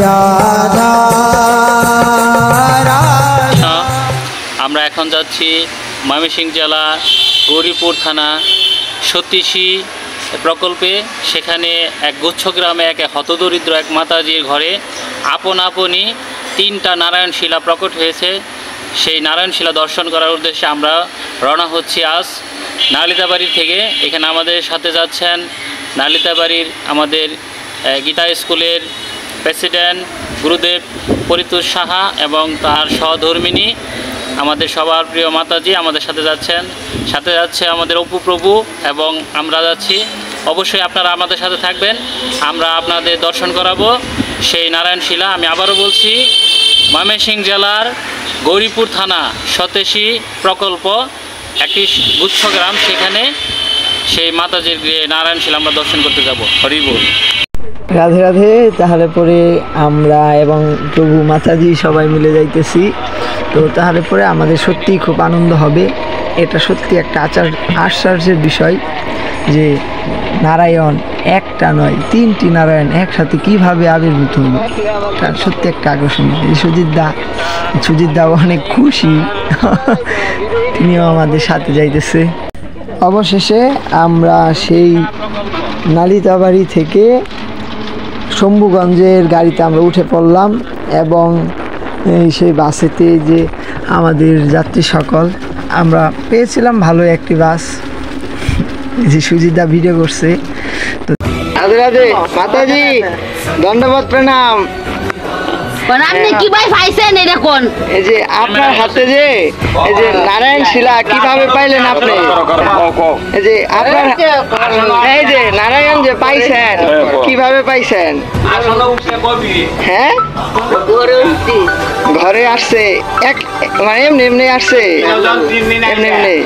রাধা রাধা। আমরা এখন যাচ্ছি ময়মনসিংহ জেলা গৌরীপুর থানা সতীশী প্রকল্পে। সেখানে এক গুচ্ছ গ্রামে এক হতদরিদ্র এক মাতাজির ঘরে আপন আপনি 3টা নারায়ণ শিলা প্রকট হয়েছে। সেই নারায়ণ শিলা দর্শন করার উদ্দেশ্যে আমরা রওনা হচ্ছি আজ নালিতাবাড়ি থেকে। এখানে আমাদের সাথে যাচ্ছেন নালিতাবাড়ির আমাদের গীতা স্কুলের প্রেসিডেন্ট গুরুদেব পরিতোষ সাহা এবং তার সহধর্মিনী আমাদের সবার প্রিয় মাতাজি আমাদের সাথে যাচ্ছেন। সাথে যাচ্ছে আমাদের অপু প্রভু এবং আমরা যাচ্ছি। অবশ্যই আপনারা আমাদের সাথে থাকবেন, আমরা আপনাদের দর্শন করাবো সেই নারায়ণ শিলা। আমি আবারও বলছি, ময়মনসিংহ জেলার গৌরীপুর থানা সতেশী প্রকল্প একটি গুচ্ছ গ্রাম, সেখানে সেই মাতাজির নারায়ণ শিলা আমরা দর্শন করতে যাব। হরি বল। রাধে রাধে। তাহলে পরে আমরা এবং প্রভু মাতাজি সবাই মিলে যাইতেছি। তো তাহলে পরে আমাদের সত্যিই খুব আনন্দ হবে। এটা সত্যি একটা আশ্চর্যের বিষয় যে নারায়ণ একটা নয় 3টি নারায়ণ একসাথে কীভাবে আবির্ভূত হলো। এটা সত্যি একটা আকর্ষণীয়। সুজিত দাও অনেক খুশি, তিনিও আমাদের সাথে যাইতেছে। অবশেষে আমরা সেই নালিতাবাড়ি থেকে শম্ভুগঞ্জের গাড়িতে আমরা উঠে পড়লাম এবং সেই বাসেতে যে আমাদের যাত্রী সকল আমরা পেয়েছিলাম ভালো একটি বাস, যে সুজিতদা ভিডিও করছে। তো রাধে রাধে মাতাজি, দণ্ডবত প্রণাম। আপনি কি ভাই পাইছেন এটা কোন? এই যে আপনার হাতে যে এই যে নারায়ণ শিলা কিভাবে পাইলেন আপনি? এই যে আপনার এই যে নারায়ণ যে পাইছেন কিভাবে পাইছেন? হ্যাঁ, ঘরে আসছে এক মানে এমনি এমনি আসছে, এমনি এমনি।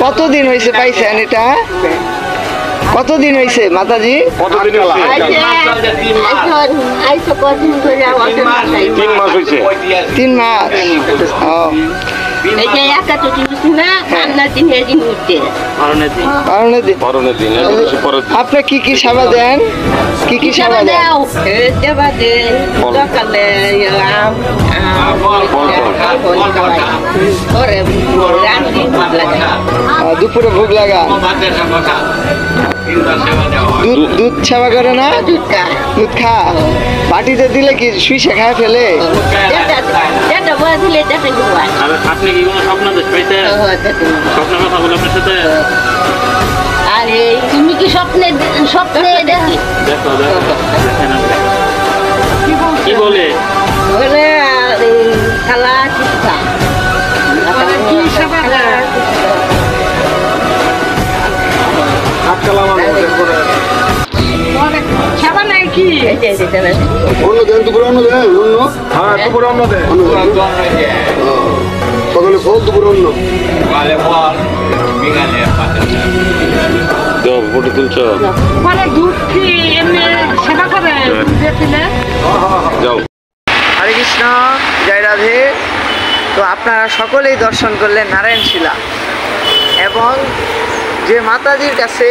কতদিন হয়েছে পাইছেন এটা? কতদিন হয়েছে মাতাজি? 3 মাস। আপনি কি কি সেবা দেন? কি কি সেবা দেন? দুপুরে ভোগ লাগা, দুধ সেবা করে না? দুধ খা। বাটিতে দিলে কি শুইছে খায় ফেলে? আপনি কি কোনো স্বপ্ন দেখতে? স্বপ্নের কথা বলে আপনার সাথে? আরে তুমি কি স্বপ্নে দেখি? দেখো কি বলে? বলে খালা কি সেবা সেবা নাই কি? অন্য দেন দুপুরে, অন্য দেন, অন্য। হ্যাঁ দুপুরে অন্য দেন, সকালে ফল দুপুরে অন্য। ফটো তুলছ মানে দুধ কি এমনি সেবা করে যাও। হরে কৃষ্ণ, জয় রাধে। তো আপনারা সকলেই দর্শন করলেন নারায়ণ শিলা এবং যে মাতাজির কাছে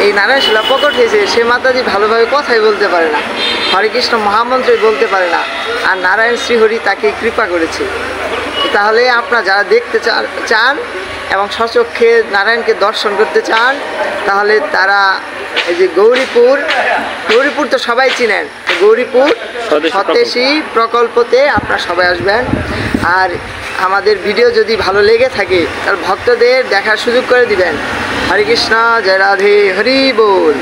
এই নারায়ণ শিলা প্রকট হয়েছে সে মাতাজি ভালোভাবে কথাই বলতে পারে না, হরে কৃষ্ণ মহামন্ত্রই বলতে পারে না, আর নারায়ণ শ্রীহরি তাকে কৃপা করেছে। তাহলে আপনারা যারা দেখতে চান এবং স্বচক্ষে নারায়ণকে দর্শন করতে চান তাহলে তারা এই যে গৌরীপুর তো সবাই চিনেন, গৌরীপুর সতেশী প্রকল্পতে আপনারা সবাই আসবেন। আর আমাদের ভিডিও যদি ভালো লেগে থাকে তাহলে ভক্তদের দেখার সুযোগ করে দিবেন। হরে কৃষ্ণ, জয় রাধে, হরি বল।